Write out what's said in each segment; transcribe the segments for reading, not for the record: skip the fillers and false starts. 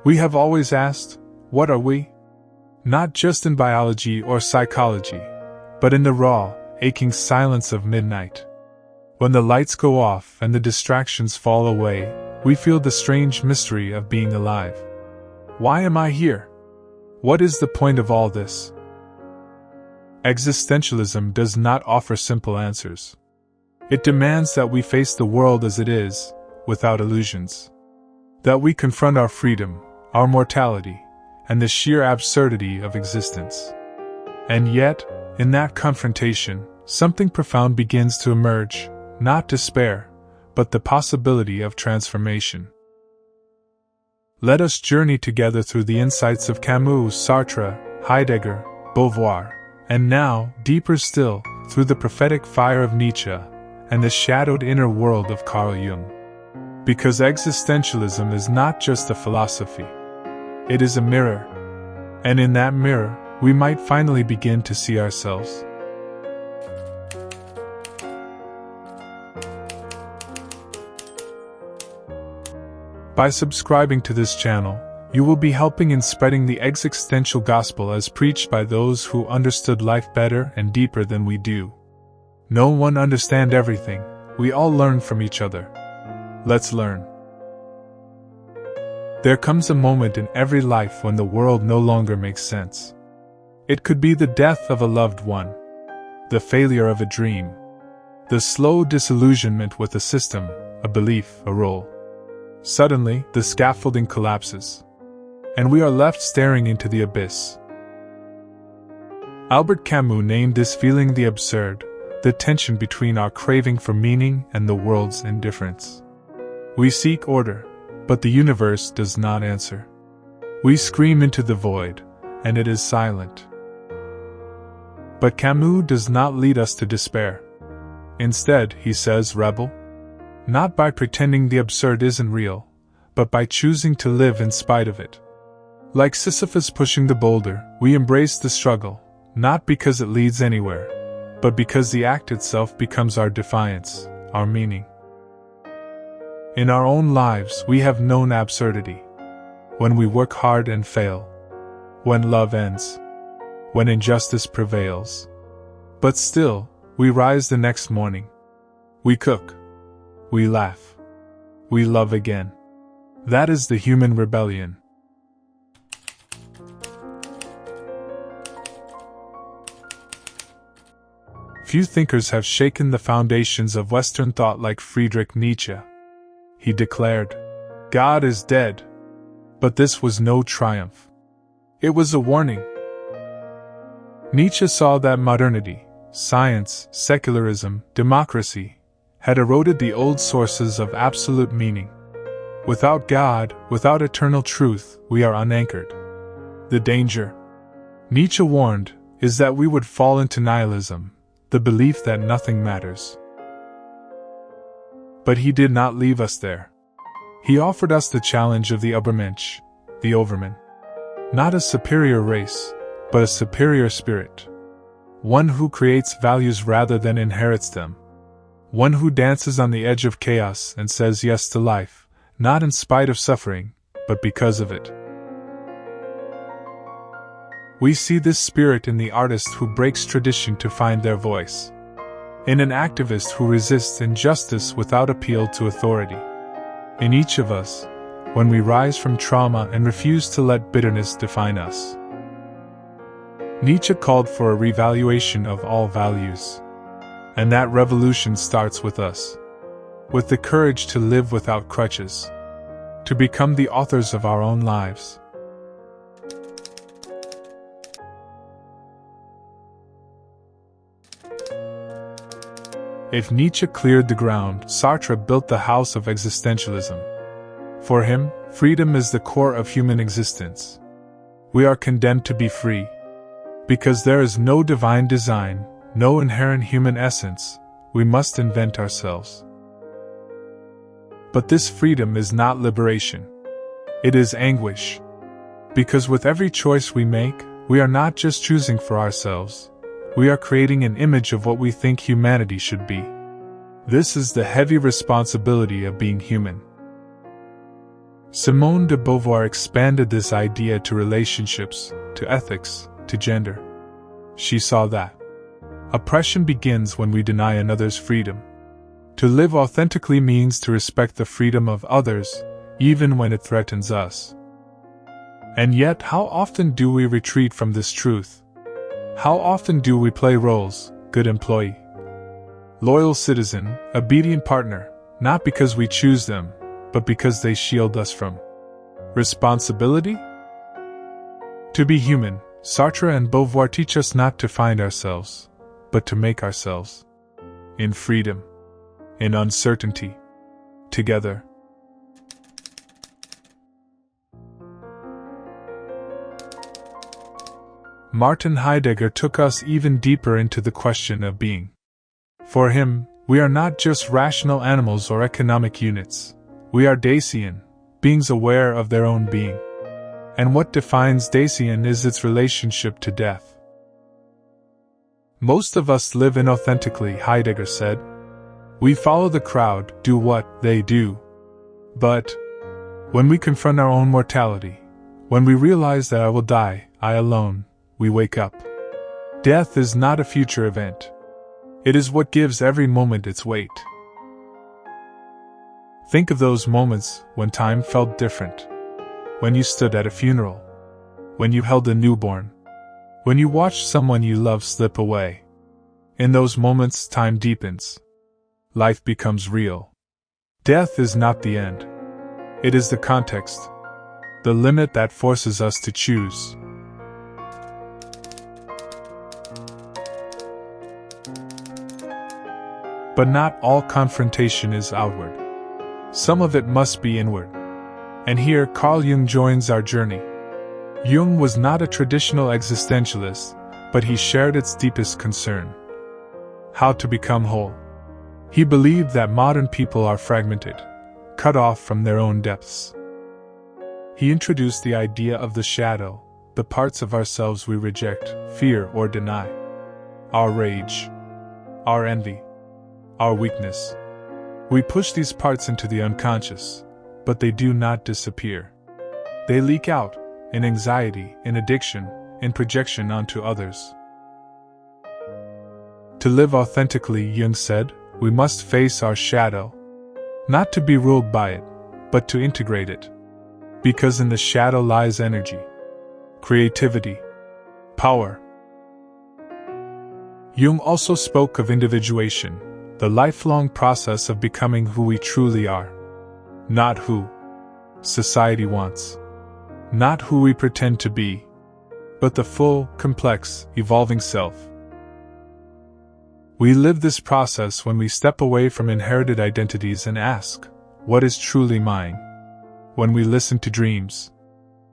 We have always asked, what are we? Not just in biology or psychology, but in the raw, aching silence of midnight. When the lights go off and the distractions fall away, we feel the strange mystery of being alive. Why am I here? What is the point of all this? Existentialism does not offer simple answers. It demands that we face the world as it is, without illusions. That we confront our freedom, our mortality, and the sheer absurdity of existence. And yet, in that confrontation, something profound begins to emerge, not despair, but the possibility of transformation. Let us journey together through the insights of Camus, Sartre, Heidegger, Beauvoir, and now, deeper still, through the prophetic fire of Nietzsche, and the shadowed inner world of Carl Jung. Because existentialism is not just a philosophy. It is a mirror. And in that mirror, we might finally begin to see ourselves. By subscribing to this channel, you will be helping in spreading the existential gospel as preached by those who understood life better and deeper than we do. No one understands everything, we all learn from each other. Let's learn. There comes a moment in every life when the world no longer makes sense. It could be the death of a loved one, the failure of a dream, the slow disillusionment with a system, a belief, a role. Suddenly, the scaffolding collapses, and we are left staring into the abyss. Albert Camus named this feeling the absurd, the tension between our craving for meaning and the world's indifference. We seek order, but the universe does not answer. We scream into the void, and it is silent. But Camus does not lead us to despair. Instead, he says, rebel. Not by pretending the absurd isn't real, but by choosing to live in spite of it. Like Sisyphus pushing the boulder, we embrace the struggle, not because it leads anywhere, but because the act itself becomes our defiance, our meaning. In our own lives, we have known absurdity. When we work hard and fail. When love ends. When injustice prevails. But still, we rise the next morning. We cook. We laugh. We love again. That is the human rebellion. Few thinkers have shaken the foundations of Western thought like Friedrich Nietzsche. He declared, "God is dead." But this was no triumph. It was a warning. Nietzsche saw that modernity, science, secularism, democracy, had eroded the old sources of absolute meaning. Without God, without eternal truth, we are unanchored. The danger, Nietzsche warned, is that we would fall into nihilism, the belief that nothing matters. But he did not leave us there. He offered us the challenge of the Übermensch, the overman. Not a superior race, but a superior spirit. One who creates values rather than inherits them. One who dances on the edge of chaos and says yes to life, not in spite of suffering, but because of it. We see this spirit in the artist who breaks tradition to find their voice. In an activist who resists injustice without appeal to authority. In each of us, when we rise from trauma and refuse to let bitterness define us. Nietzsche called for a revaluation of all values. And that revolution starts with us. With the courage to live without crutches. To become the authors of our own lives. If Nietzsche cleared the ground, Sartre built the house of existentialism. For him, freedom is the core of human existence. We are condemned to be free. Because there is no divine design, no inherent human essence, we must invent ourselves. But this freedom is not liberation. It is anguish. Because with every choice we make, we are not just choosing for ourselves. We are creating an image of what we think humanity should be. This is the heavy responsibility of being human. Simone de Beauvoir expanded this idea to relationships, to ethics, to gender. She saw that oppression begins when we deny another's freedom. To live authentically means to respect the freedom of others, even when it threatens us. And yet, how often do we retreat from this truth? How often do we play roles, good employee, loyal citizen, obedient partner, not because we choose them, but because they shield us from responsibility? To be human, Sartre and Beauvoir teach us not to find ourselves, but to make ourselves. In freedom, in uncertainty, together. Martin Heidegger took us even deeper into the question of being. For him, we are not just rational animals or economic units. We are Dasean, beings aware of their own being. And what defines Dasean is its relationship to death. Most of us live inauthentically, Heidegger said. We follow the crowd, do what they do. But when we confront our own mortality, when we realize that I will die, I alone, we wake up. Death is not a future event. It is what gives every moment its weight. Think of those moments when time felt different. When you stood at a funeral. When you held a newborn. When you watched someone you love slip away. In those moments, time deepens. Life becomes real. Death is not the end. It is the context. The limit that forces us to choose. But not all confrontation is outward. Some of it must be inward. And here Carl Jung joins our journey. Jung was not a traditional existentialist, but he shared its deepest concern. How to become whole. He believed that modern people are fragmented, cut off from their own depths. He introduced the idea of the shadow, the parts of ourselves we reject, fear, or deny. Our rage, our envy, our weakness. We push these parts into the unconscious, but they do not disappear. They leak out, in anxiety, in addiction, in projection onto others. To live authentically, Jung said, we must face our shadow. Not to be ruled by it, but to integrate it. Because in the shadow lies energy, creativity, power. Jung also spoke of individuation, the lifelong process of becoming who we truly are. Not who society wants. Not who we pretend to be. But the full, complex, evolving self. We live this process when we step away from inherited identities and ask, what is truly mine? When we listen to dreams.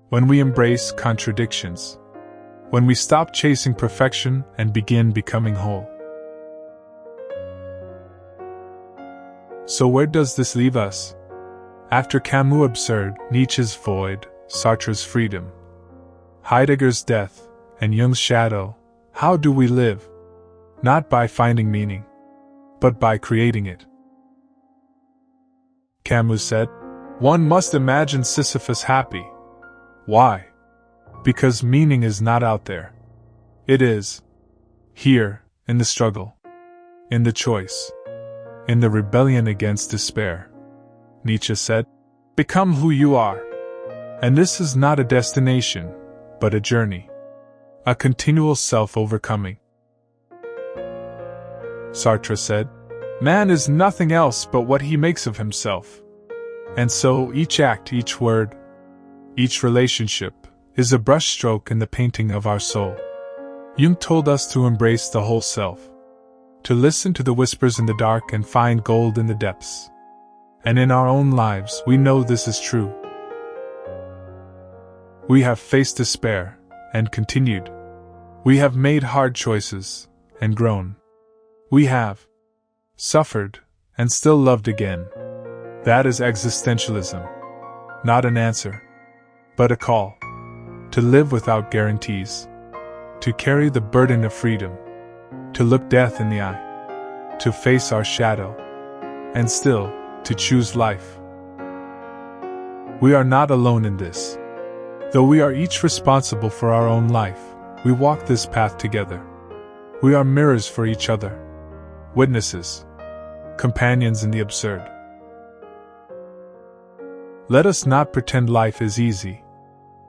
When we embrace contradictions. When we stop chasing perfection and begin becoming whole. So where does this leave us? After Camus' absurd, Nietzsche's void, Sartre's freedom, Heidegger's death, and Jung's shadow, how do we live? Not by finding meaning, but by creating it. Camus said, one must imagine Sisyphus happy. Why? Because meaning is not out there. It is here, in the struggle, in the choice, in the rebellion against despair. Nietzsche said, become who you are. And this is not a destination, but a journey. A continual self-overcoming. Sartre said, man is nothing else but what he makes of himself. And so each act, each word, each relationship, is a brushstroke in the painting of our soul. Jung told us to embrace the whole self. To listen to the whispers in the dark and find gold in the depths. And in our own lives, we know this is true. We have faced despair, and continued. We have made hard choices, and grown. We have suffered, and still loved again. That is existentialism. Not an answer, but a call. To live without guarantees. To carry the burden of freedom. To look death in the eye. To face our shadow. And still, to choose life. We are not alone in this. Though we are each responsible for our own life, we walk this path together. We are mirrors for each other, witnesses, companions in the absurd. Let us not pretend life is easy.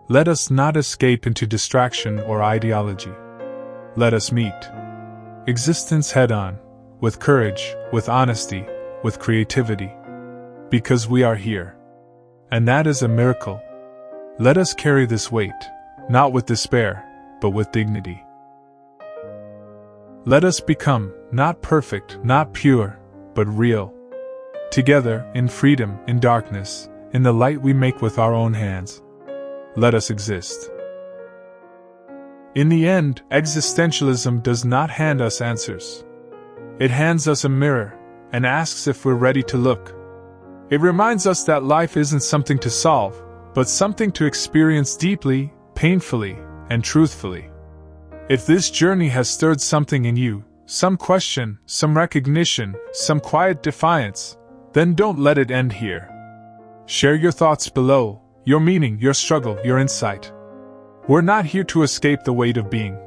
Let us not escape into distraction or ideology. Let us meet existence head-on, with courage, with honesty, with creativity. Because we are here. And that is a miracle. Let us carry this weight, not with despair, but with dignity. Let us become, not perfect, not pure, but real. Together, in freedom, in darkness, in the light we make with our own hands. Let us exist. In the end, existentialism does not hand us answers. It hands us a mirror and asks if we're ready to look. It reminds us that life isn't something to solve, but something to experience deeply, painfully, and truthfully. If this journey has stirred something in you, some question, some recognition, some quiet defiance, then don't let it end here. Share your thoughts below, your meaning, your struggle, your insight. We're not here to escape the weight of being.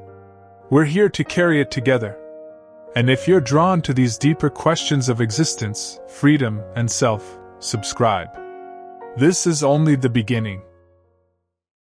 We're here to carry it together. And if you're drawn to these deeper questions of existence, freedom, and self, subscribe. This is only the beginning.